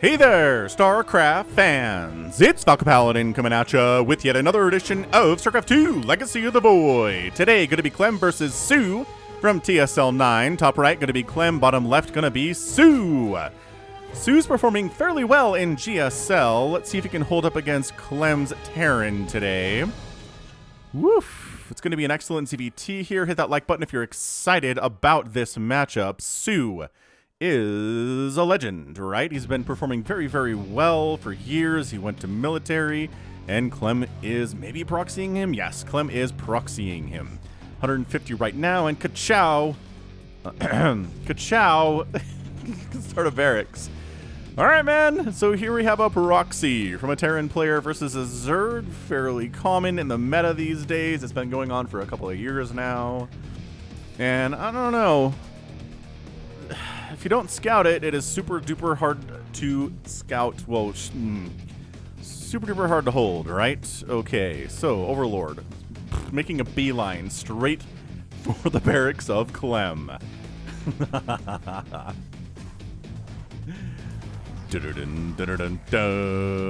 Hey there, StarCraft fans! It's Falcon Paladin coming at ya with yet another edition of StarCraft 2 Legacy of the Void. Today, going to be Clem versus soO from TSL 9. Top right, going to be Clem. Bottom left, going to be soO. soO's performing fairly well in GSL. Let's see if he can hold up against Clem's Terran today. Woof! It's going to be an excellent CVT here. Hit that like button if you're excited about this matchup. soO is a legend, right? He's been performing very, very well for years. He went to military, and Clem is maybe proxying him. Yes, Clem is proxying him. 150 right now, and ka-chow. Ka-chow. Start a barracks. All right, man. So here we have a proxy from a Terran player versus a Zerg. Fairly common in the meta these days. It's been going on for a couple of years now. And I don't know. If you don't scout it, it is super duper hard to scout. Well, super duper hard to hold, right? Okay, so Overlord making a beeline straight for the barracks of Clem.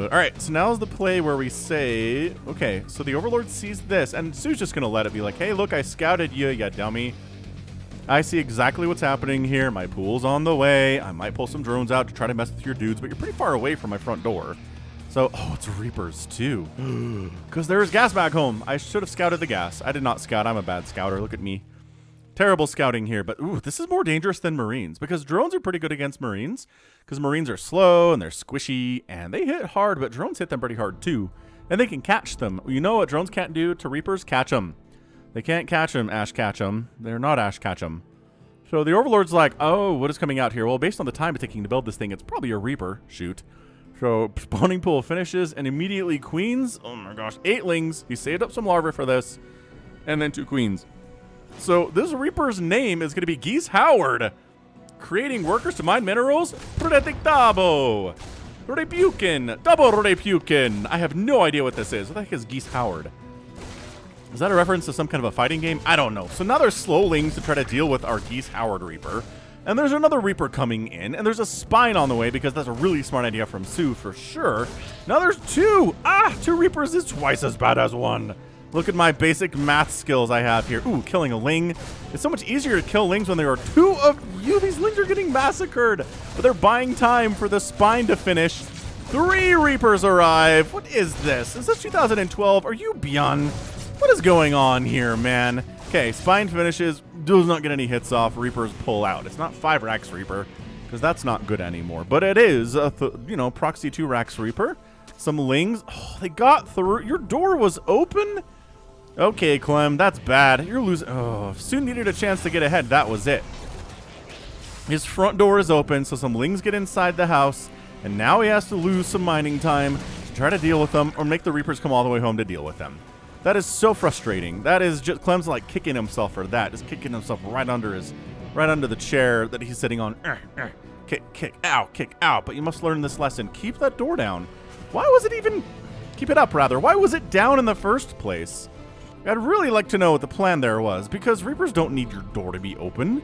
Alright, so now's the play where we say, okay, so the Overlord sees this, and soO's just gonna let it be like, hey, look, I scouted you, you dummy. I see exactly what's happening here. My pool's on the way. I might pull some drones out to try to mess with your dudes, but you're pretty far away from my front door. So, oh, it's Reapers too. Because there's gas back home. I should have scouted the gas. I did not scout. I'm a bad scouter. Look at me. Terrible scouting here, but ooh, this is more dangerous than Marines because drones are pretty good against Marines because Marines are slow and they're squishy and they hit hard, but drones hit them pretty hard too. And they can catch them. You know what drones can't do to Reapers? Catch them. They can't catch him, Ash Catch'em. They're not Ash Catch'em. So the Overlord's like, oh, what is coming out here? Well, based on the time it's taking to build this thing, it's probably a Reaper. Shoot. So spawning pool finishes and immediately queens. Oh my gosh, 8lings. He saved up some larvae for this. And then 2 queens. So this Reaper's name is going to be Geese Howard. Creating workers to mine minerals. Predictabo. Repukin. Double Repukin. I have no idea what this is. What the heck is Geese Howard? Is that a reference to some kind of a fighting game? I don't know. So now there's slowlings to try to deal with our Geese Howard Reaper. And there's another Reaper coming in. And there's a spine on the way because that's a really smart idea from soO for sure. Now there's 2. 2 Reapers is twice as bad as 1. Look at my basic math skills I have here. Ooh, killing a ling. It's so much easier to kill lings when there are 2 of you. These lings are getting massacred. But they're buying time for the spine to finish. 3 Reapers arrive. What is this? Is this 2012? Are you beyond? What is going on here, man? Okay, spine finishes, does not get any hits off. Reapers pull out. It's not 5 Rax Reaper, because that's not good anymore. But it is, proxy 2 Rax Reaper. Some lings. Oh, they got through. Your door was open? Okay, Clem, that's bad. You're losing. Oh, soO needed a chance to get ahead. That was it. His front door is open, so some lings get inside the house, and now he has to lose some mining time to try to deal with them, or make the Reapers come all the way home to deal with them. That is so frustrating. That is just Clem's like kicking himself for that. Just kicking himself right under the chair that he's sitting on. Kick, ow. But you must learn this lesson. Keep that door down. Why was it even? Keep it up, rather. Why was it down in the first place? I'd really like to know what the plan there was, because Reapers don't need your door to be open.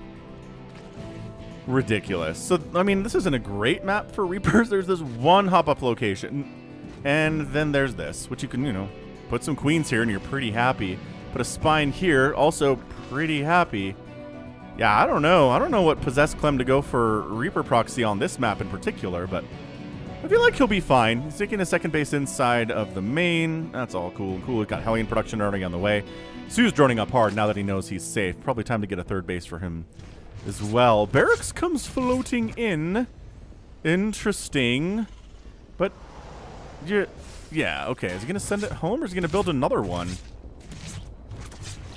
Ridiculous. So, I mean, this isn't a great map for Reapers. There's this one hop-up location, and then there's this, which you can, put some queens here and you're pretty happy. Put a spine here, also pretty happy. Yeah, I don't know. I don't know what possessed Clem to go for Reaper proxy on this map in particular, but I feel like he'll be fine. He's taking a second base inside of the main. That's all cool. Cool, we've got Hellion production already on the way. soO's droning up hard now that he knows he's safe. Probably time to get a third base for him as well. Barracks comes floating in. Interesting. But yeah, okay. Is he going to send it home or is he going to build another one?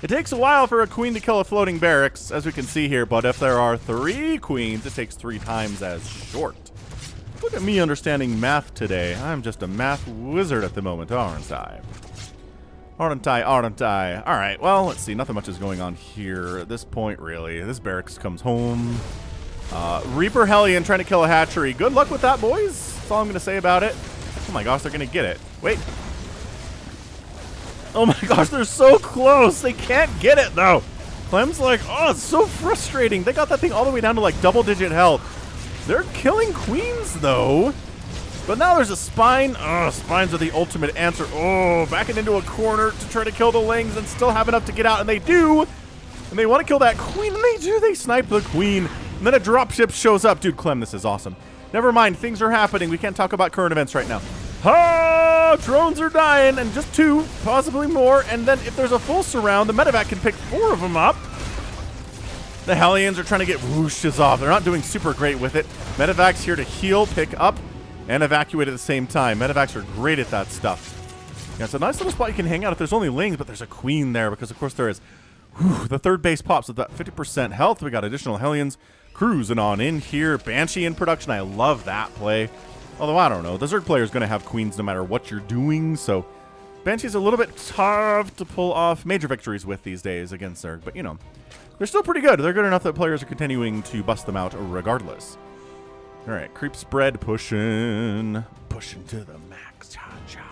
It takes a while for a queen to kill a floating barracks, as we can see here, but if there are 3 queens, it takes 3 times as short. Look at me understanding math today. I'm just a math wizard at the moment, aren't I? Aren't I? All right, well, let's see. Nothing much is going on here at this point, really. This barracks comes home. Reaper Hellion trying to kill a hatchery. Good luck with that, boys. That's all I'm going to say about it. Oh my gosh, they're going to get it. Wait. Oh my gosh, they're so close. They can't get it, though. Clem's like, oh, it's so frustrating. They got that thing all the way down to, like, double-digit health. They're killing queens, though. But now there's a spine. Spines are the ultimate answer. Backing into a corner to try to kill the Lings and still have enough to get out, and they do. And they want to kill that queen, and they do. They snipe the queen. And then a dropship shows up. Dude, Clem, this is awesome. Never mind, things are happening. We can't talk about current events right now. Drones are dying, and just 2, possibly more. And then if there's a full surround, the medevac can pick 4 of them up. The Hellions are trying to get whooshes off. They're not doing super great with it. Medevac's here to heal, pick up, and evacuate at the same time. Medevacs are great at that stuff. Yeah, it's a nice little spot you can hang out if there's only Lings, but there's a queen there because, of course, there is. The third base pops with that 50% health. We got additional Hellions cruising on in here. Banshee in production. I love that play. Although, I don't know. The Zerg player is going to have queens no matter what you're doing, so Banshee's a little bit tough to pull off major victories with these days against Zerg, but, you know, they're still pretty good. They're good enough that players are continuing to bust them out regardless. All right, creep spread pushing. Pushing to the max. Cha-cha.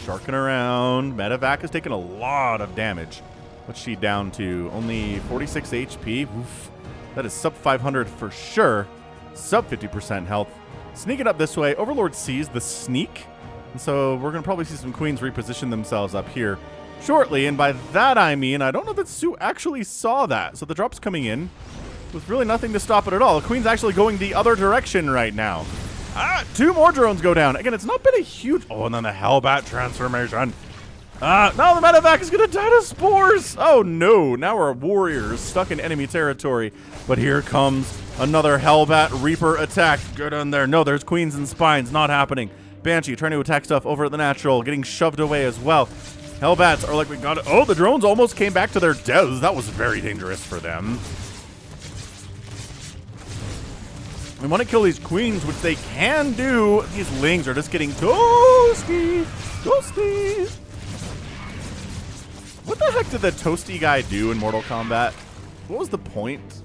Sharking around. Medevac has taken a lot of damage. What's she down to? Only 46 HP. Oof. That is sub 500 for sure. Sub 50% health. Sneaking up this way. Overlord sees the sneak. And so we're going to probably see some queens reposition themselves up here shortly. And by that I mean, I don't know that soO actually saw that. So the drop's coming in with really nothing to stop it at all. The queen's actually going the other direction right now. 2 more drones go down. Again, it's not been a huge... Oh, and then the Hellbat transformation. Now the medevac is going to die to spores. Oh, no. Now we're warriors stuck in enemy territory. But here comes another Hellbat Reaper attack. Get in there. No, there's queens and spines. Not happening. Banshee trying to attack stuff over at the natural. Getting shoved away as well. Hellbats are like, we got it. Oh, the drones almost came back to their deaths. That was very dangerous for them. We want to kill these queens, which they can do. These Lings are just getting toasty. Toasty. What the heck did the toasty guy do in Mortal Kombat? What was the point?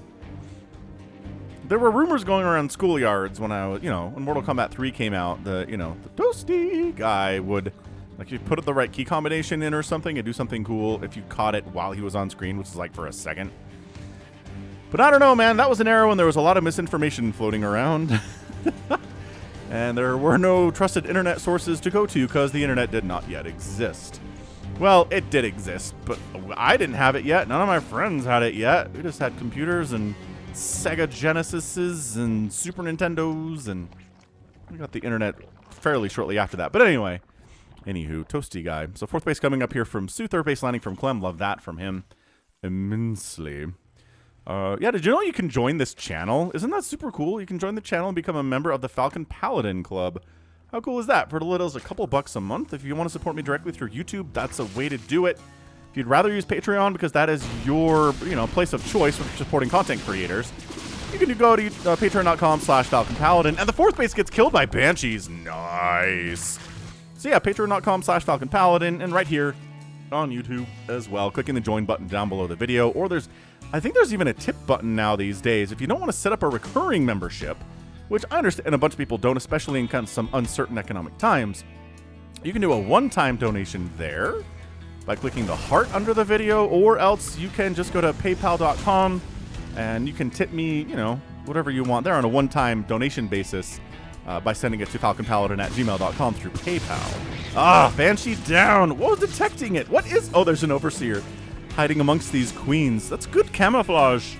There were rumors going around schoolyards when I was, when Mortal Kombat 3 came out, the toasty guy would, like, you put the right key combination in or something and do something cool if you caught it while he was on screen, which is like for a second. But I don't know, man. That was an era when there was a lot of misinformation floating around. And there were no trusted internet sources to go to because the internet did not yet exist. Well, it did exist, but I didn't have it yet. None of my friends had it yet. We just had computers and Sega Genesises and Super Nintendos, and we got the internet fairly shortly after that. But anyway, anywho, toasty guy. So 4th base coming up here from soO, 3rd base landing from Clem. Love that from him immensely. Yeah, did you know you can join this channel? Isn't that super cool? You can join the channel and become a member of the Falcon Paladin Club. How cool is that? For as little as a couple bucks a month. If you want to support me directly through YouTube, that's a way to do it. If you'd rather use Patreon because that is your, place of choice for supporting content creators, you can go to patreon.com/Falcon Paladin, and the 4th base gets killed by Banshees. Nice. So yeah, patreon.com/Falcon Paladin, and right here on YouTube as well, clicking the join button down below the video, or I think there's even a tip button now these days. If you don't want to set up a recurring membership, which I understand a bunch of people don't, especially in kind of some uncertain economic times, you can do a one-time donation there by clicking the heart under the video, or else you can just go to paypal.com and you can tip me, whatever you want there on a one-time donation basis by sending it to falconpaladin@gmail.com through PayPal. Banshee down. What was detecting it? What is... Oh, there's an Overseer hiding amongst these queens. That's good camouflage.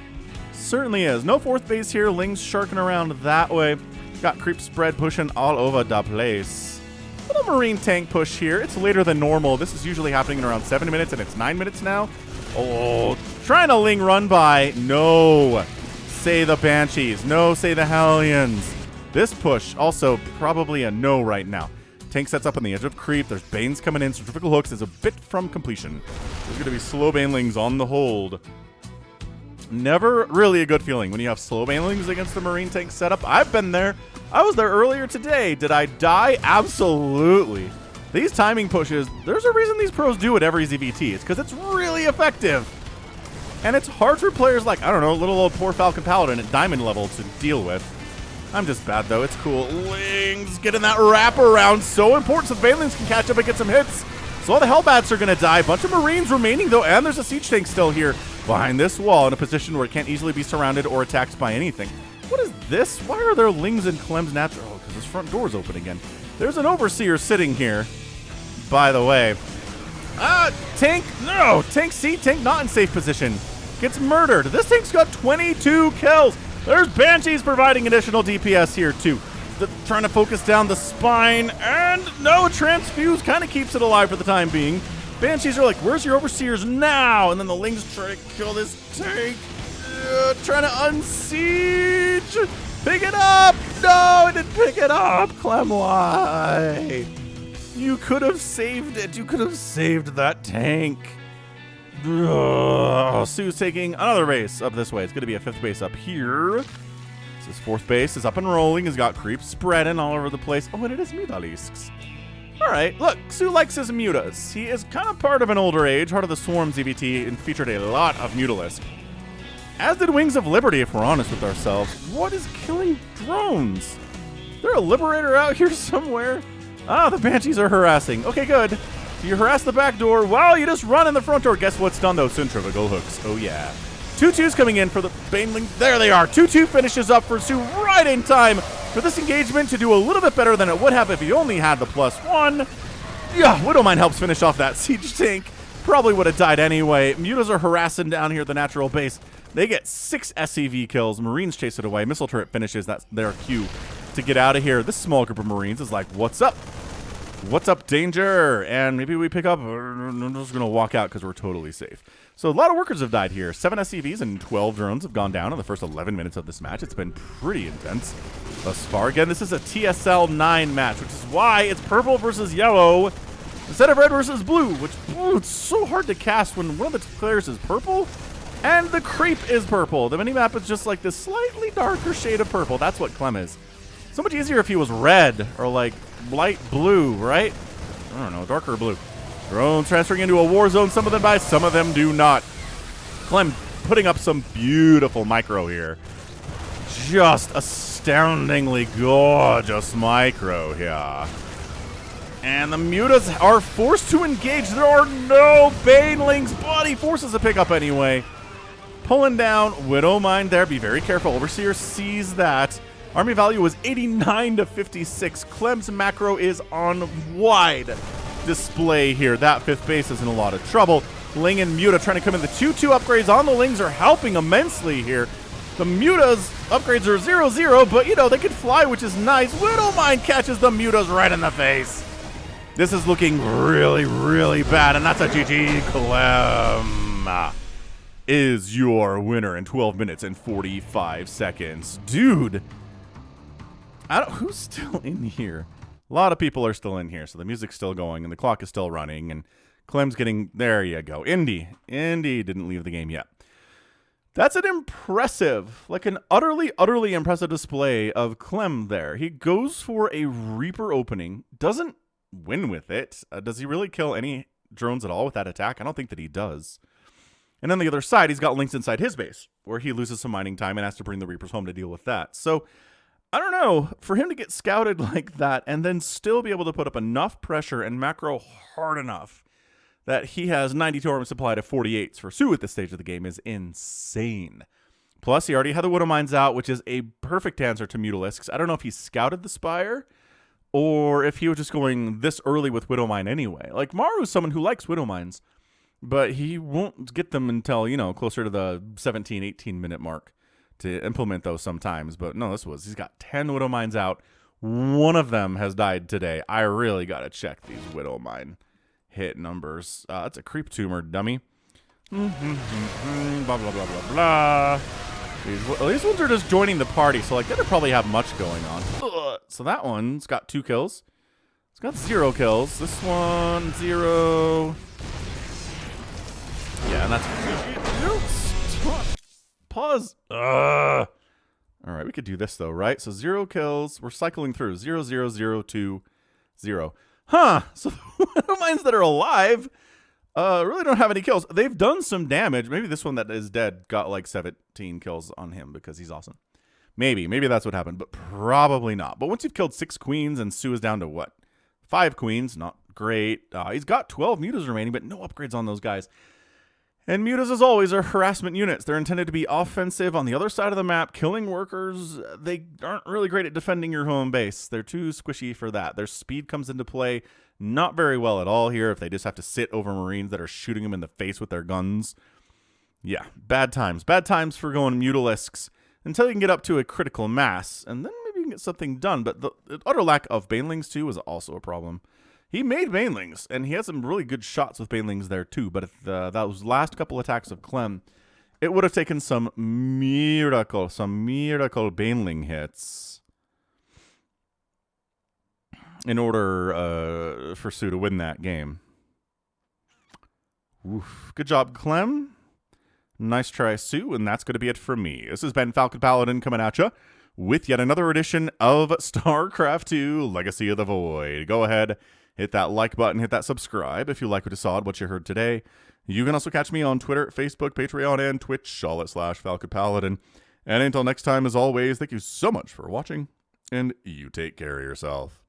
Certainly is. No 4th base here. Lings sharking around that way. Got creep spread pushing all over the place. Little marine tank push here. It's later than normal. This is usually happening in around 7 minutes, and it's 9 minutes now. Oh, trying to Ling run by. No, say the Banshees. No, say the Hellions. This push also probably a no right now. Tank sets up on the edge of creep. There's Banes coming in. Centrifugal hooks is a bit from completion. There's going to be slow Banelings on the hold. Never really a good feeling when you have slow Banelings against the marine tank setup. I've been there. I was there earlier today. Did I die? Absolutely. These timing pushes, there's a reason these pros do it every ZVT. It's because it's really effective. And it's hard for players like, I don't know, little old poor Falcon Paladin at diamond level to deal with. I'm just bad, though. It's cool. Lings getting that wraparound. So important so the Banelings can catch up and get some hits. So all the Hellbats are going to die. A bunch of Marines remaining, though, and there's a siege tank still here behind this wall in a position where it can't easily be surrounded or attacked by anything. What is this? Why are there Lings in Clem's natural? Oh, because his front door's open again. There's an Overseer sitting here, by the way. Tank, no! Tank C, Tank not in safe position. Gets murdered. This tank's got 22 kills. There's Banshees providing additional DPS here, too. Trying to focus down the spine, and no, Transfuse kind of keeps it alive for the time being. Banshees are like, where's your Overseers now? And then the Lings try to kill this tank. Trying to unsiege. Pick it up. No, it didn't pick it up. Clem, why? You could have saved it. You could have saved that tank. soO's taking another base up this way. It's going to be a 5th base up here. His 4th base is up and rolling. He's got creeps spreading all over the place. Oh, and it is Mutalisks. All right, look, soO likes his Mutas. He is kind of part of an older age, Heart of the Swarm ZVT, and featured a lot of Mutalisk. As did Wings of Liberty, if we're honest with ourselves. What is killing drones? Is there a Liberator out here somewhere? Ah, the Banshees are harassing. Okay, good. So you harass the back door while you just run in the front door. Guess what's done, though? Centrifugal hooks. Oh, yeah. 2-2's coming in for the Baneling. There they are. 2-2 finishes up for soO right in time for this engagement to do a little bit better than it would have if he only had the +1. Yeah, Widowmine helps finish off that siege tank. Probably would have died anyway. Mutas are harassing down here at the natural base. They get 6 SCV kills. Marines chase it away. Missile turret finishes. That's their cue to get out of here. This small group of Marines is like, what's up? What's up, danger? And maybe we pick up. I'm just going to walk out because we're totally safe. So a lot of workers have died here. 7 SCVs and 12 drones have gone down in the first 11 minutes of this match. It's been pretty intense thus far. Again, this is a TSL 9 match, which is why it's purple versus yellow instead of red versus blue, which it's so hard to cast when one of the players is purple and the creep is purple. The minimap is just like this slightly darker shade of purple. That's what Clem is. So much easier if he was red or like light blue, right? I don't know, darker blue. Drones transferring into a war zone. Some of them buy, some of them do not. Clem putting up some beautiful micro here. Just astoundingly gorgeous micro here. And the Mutas are forced to engage. There are no Banelings, but he forces a pickup anyway. Pulling down Widowmine there. Be very careful. Overseer sees that. Army value was 89 to 56. Clem's macro is on wide display here. That 5th base is in a lot of trouble. Ling and Muta trying to come in. The 2-2 upgrades on the Lings are helping immensely here. The Muta's upgrades are 0-0, but, you know, they can fly, which is nice. Widowmine catches the Mutas right in the face. This is looking really, really bad, and that's a GG. Clem is your winner in 12 minutes and 45 seconds. Dude, who's still in here? A lot of people are still in here, so the music's still going, and the clock is still running, and Clem's getting, there you go. Indy didn't leave the game yet. That's an impressive, like an utterly, utterly impressive display of Clem there. He goes for a Reaper opening, doesn't win with it. Does he really kill any drones at all with that attack? I don't think that he does. And on the other side, he's got Lings inside his base, where he loses some mining time and has to bring the Reapers home to deal with that. So, I don't know, for him to get scouted like that and then still be able to put up enough pressure and macro hard enough that he has 92 armor supply to 48s for soO at this stage of the game is insane. Plus, he already had the Widowmines out, which is a perfect answer to Mutalisks. I don't know if he scouted the Spire or if he was just going this early with Widowmine anyway. Like, Maru's someone who likes Widowmines, but he won't get them until, you know, closer to the 17, 18-minute mark to implement those sometimes. But no, he's got 10 Widowmines out. One of them has died today. I really got to check these Widowmine hit numbers. That's a creep tumor, dummy. Blah, blah, blah, blah, blah. These ones are just joining the party, so like they don't probably have much going on. So that one's got 2 kills. It's got 0 kills. This one, 0. Yeah, and that's... Pause. All right, we could do this though, right? So 0 kills. We're cycling through 0, 0, 0, 2, 0. Huh. So the mines that are alive really don't have any kills. They've done some damage. Maybe this one that is dead got like 17 kills on him because he's awesome. Maybe that's what happened, but probably not. But once you've killed 6 queens and soO is down to what? 5 queens. Not great. He's got 12 mutas remaining, but no upgrades on those guys. And mutas, as always, are harassment units. They're intended to be offensive on the other side of the map, killing workers. They aren't really great at defending your home base. They're too squishy for that. Their speed comes into play not very well at all here if they just have to sit over Marines that are shooting them in the face with their guns. Yeah, bad times. Bad times for going mutalisks until you can get up to a critical mass, and then maybe you can get something done. But the utter lack of banelings, too, is also a problem. He made banelings, and he had some really good shots with banelings there, too. But if those last couple attacks of Clem, it would have taken some miracle baneling hits in order for soO to win that game. Oof. Good job, Clem. Nice try, soO, and that's going to be it from me. This has been Falcon Paladin coming at you with yet another edition of StarCraft 2 Legacy of the Void. Go ahead, hit that like button, hit that subscribe if you like what you saw and what you heard today. You can also catch me on Twitter, Facebook, Patreon, and Twitch, all at /Falcon Paladin. And until next time, as always, thank you so much for watching, and you take care of yourself.